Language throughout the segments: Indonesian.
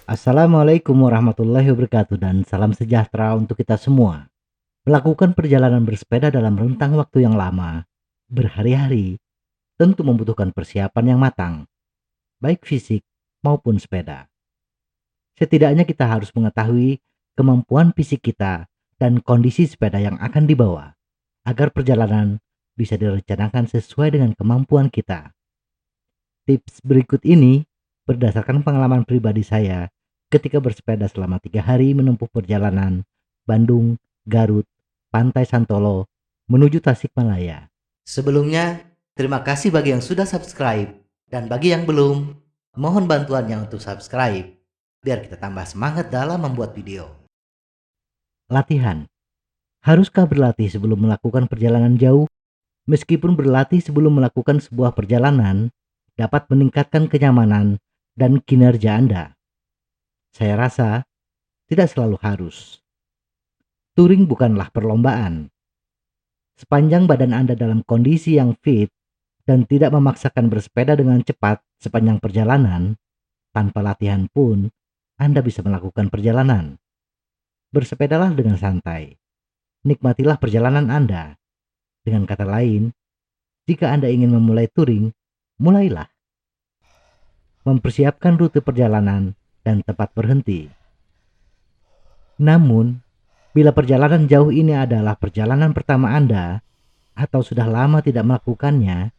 Assalamualaikum warahmatullahi wabarakatuh dan salam sejahtera untuk kita semua. Melakukan perjalanan bersepeda dalam rentang waktu yang lama, berhari-hari, tentu membutuhkan persiapan yang matang, baik fisik maupun sepeda. Setidaknya kita harus mengetahui kemampuan fisik kita dan kondisi sepeda yang akan dibawa, agar perjalanan bisa direncanakan sesuai dengan kemampuan kita. Tips berikut ini berdasarkan pengalaman pribadi saya ketika bersepeda selama 3 hari menempuh perjalanan Bandung, Garut, Pantai Santolo, menuju Tasikmalaya. Sebelumnya, terima kasih bagi yang sudah subscribe dan bagi yang belum, mohon bantuannya untuk subscribe biar kita tambah semangat dalam membuat video. Latihan. Haruskah berlatih sebelum melakukan perjalanan jauh? Meskipun berlatih sebelum melakukan sebuah perjalanan dapat meningkatkan kenyamanan dan kinerja Anda, saya rasa tidak selalu harus. Touring bukanlah perlombaan. Sepanjang badan Anda dalam kondisi yang fit dan tidak memaksakan bersepeda dengan cepat sepanjang perjalanan, tanpa latihan pun Anda bisa melakukan perjalanan. Bersepedalah dengan santai. Nikmatilah perjalanan Anda. Dengan kata lain, jika Anda ingin memulai touring, mulailah. Mempersiapkan rute perjalanan dan tempat berhenti. Namun, bila perjalanan jauh ini adalah perjalanan pertama Anda atau sudah lama tidak melakukannya,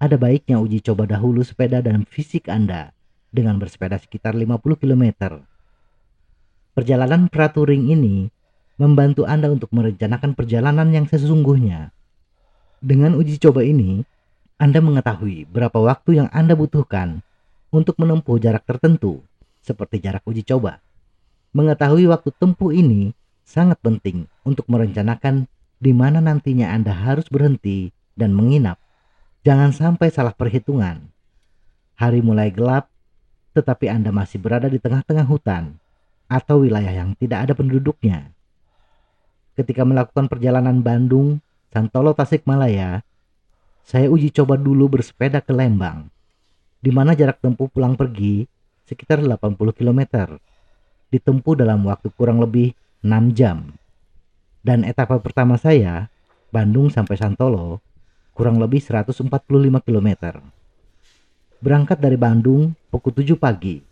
ada baiknya uji coba dahulu sepeda dan fisik Anda dengan bersepeda sekitar 50 km. Perjalanan pra-touring ini membantu Anda untuk merencanakan perjalanan yang sesungguhnya. Dengan uji coba ini, Anda mengetahui berapa waktu yang Anda butuhkan untuk menempuh jarak tertentu, seperti jarak uji coba. Mengetahui waktu tempuh ini sangat penting untuk merencanakan di mana nantinya Anda harus berhenti dan menginap. Jangan sampai salah perhitungan. Hari mulai gelap, tetapi Anda masih berada di tengah-tengah hutan atau wilayah yang tidak ada penduduknya. Ketika melakukan perjalanan Bandung, Santolo, Tasikmalaya, saya uji coba dulu bersepeda ke Lembang, di mana jarak tempuh pulang pergi sekitar 80 km, ditempuh dalam waktu kurang lebih 6 jam. Dan etapa pertama saya, Bandung sampai Santolo, kurang lebih 145 km. Berangkat dari Bandung pukul 7 pagi,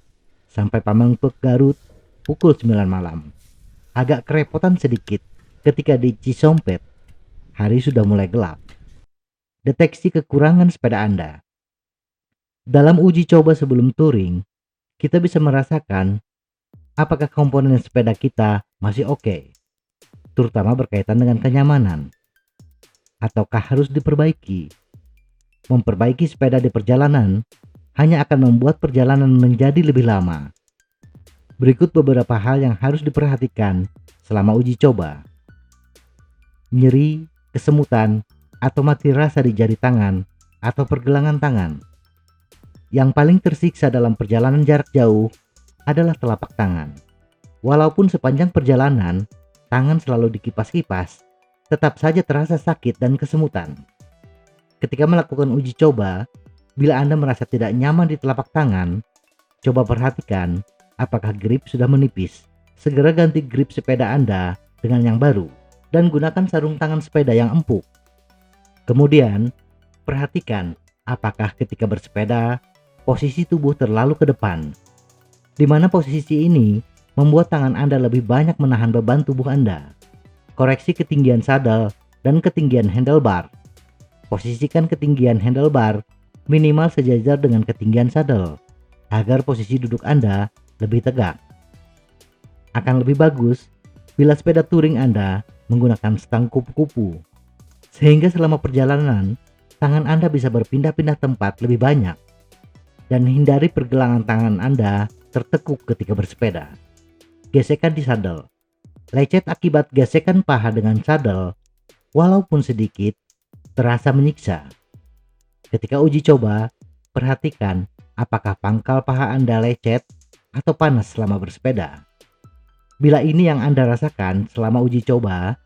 sampai Pamengpeuk Garut pukul 9 malam. Agak kerepotan sedikit ketika di Cisompet, hari sudah mulai gelap. Deteksi kekurangan sepeda Anda. Dalam uji coba sebelum touring, kita bisa merasakan apakah komponen sepeda kita masih oke, terutama berkaitan dengan kenyamanan, ataukah harus diperbaiki. Memperbaiki sepeda di perjalanan hanya akan membuat perjalanan menjadi lebih lama. Berikut beberapa hal yang harus diperhatikan selama uji coba. Nyeri, kesemutan, atau mati rasa di jari tangan atau pergelangan tangan. Yang paling tersiksa dalam perjalanan jarak jauh adalah telapak tangan. Walaupun sepanjang perjalanan tangan selalu dikipas-kipas, tetap saja terasa sakit dan kesemutan. Ketika melakukan uji coba, bila Anda merasa tidak nyaman di telapak tangan, coba perhatikan apakah grip sudah menipis. Segera ganti grip sepeda Anda dengan yang baru dan gunakan sarung tangan sepeda yang empuk. Kemudian, perhatikan apakah ketika bersepeda posisi tubuh terlalu ke depan, di mana posisi ini membuat tangan Anda lebih banyak menahan beban tubuh Anda. Koreksi ketinggian sadel dan ketinggian handlebar. Posisikan ketinggian handlebar minimal sejajar dengan ketinggian sadel, agar posisi duduk Anda lebih tegak. Akan lebih bagus bila sepeda touring Anda menggunakan stang kupu-kupu, sehingga selama perjalanan tangan Anda bisa berpindah-pindah tempat lebih banyak, dan hindari pergelangan tangan Anda tertekuk ketika bersepeda. Gesekan di sadel. Lecet akibat gesekan paha dengan sadel, walaupun sedikit, terasa menyiksa. Ketika uji coba, perhatikan apakah pangkal paha Anda lecet atau panas selama bersepeda. Bila ini yang Anda rasakan selama uji coba,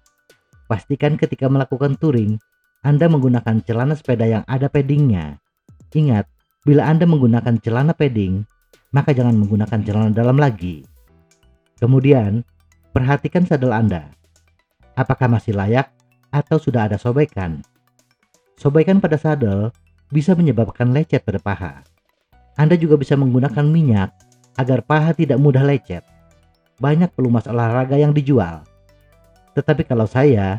pastikan ketika melakukan touring, Anda menggunakan celana sepeda yang ada paddingnya. Ingat, bila Anda menggunakan celana padding, maka jangan menggunakan celana dalam lagi. Kemudian, perhatikan sadel Anda. Apakah masih layak atau sudah ada sobekan? Sobekan pada sadel bisa menyebabkan lecet pada paha. Anda juga bisa menggunakan minyak agar paha tidak mudah lecet. Banyak pelumas olahraga yang dijual. Tetapi kalau saya,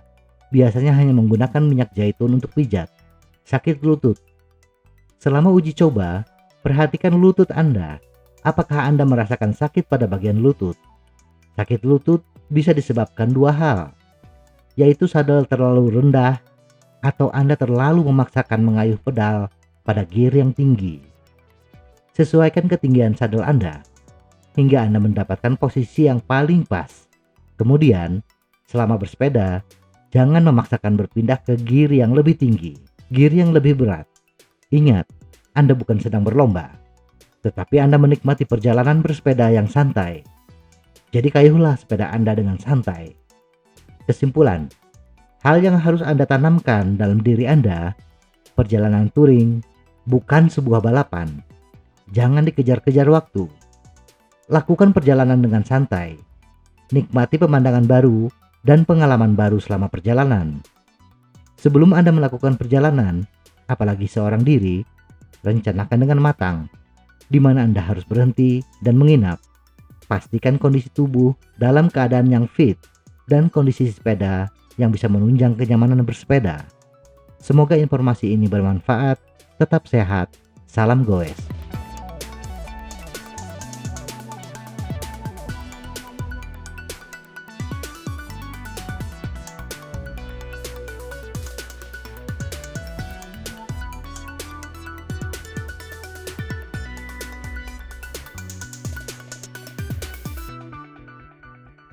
biasanya hanya menggunakan minyak zaitun untuk pijat. Sakit lutut. Selama uji coba, perhatikan lutut Anda. Apakah Anda merasakan sakit pada bagian lutut? Sakit lutut bisa disebabkan dua hal, yaitu sadel terlalu rendah atau Anda terlalu memaksakan mengayuh pedal pada gear yang tinggi. Sesuaikan ketinggian sadel Anda hingga Anda mendapatkan posisi yang paling pas. Kemudian, selama bersepeda, jangan memaksakan berpindah ke gear yang lebih tinggi, gear yang lebih berat. Ingat, Anda bukan sedang berlomba, tetapi Anda menikmati perjalanan bersepeda yang santai. Jadi kayuhlah sepeda Anda dengan santai. Kesimpulan, hal yang harus Anda tanamkan dalam diri Anda, perjalanan touring bukan sebuah balapan. Jangan dikejar-kejar waktu. Lakukan perjalanan dengan santai. Nikmati pemandangan baru dan pengalaman baru selama perjalanan. Sebelum Anda melakukan perjalanan, apalagi seorang diri, rencanakan dengan matang di mana Anda harus berhenti dan menginap. Pastikan kondisi tubuh dalam keadaan yang fit dan kondisi sepeda yang bisa menunjang kenyamanan bersepeda. Semoga informasi ini bermanfaat. Tetap sehat. Salam goes.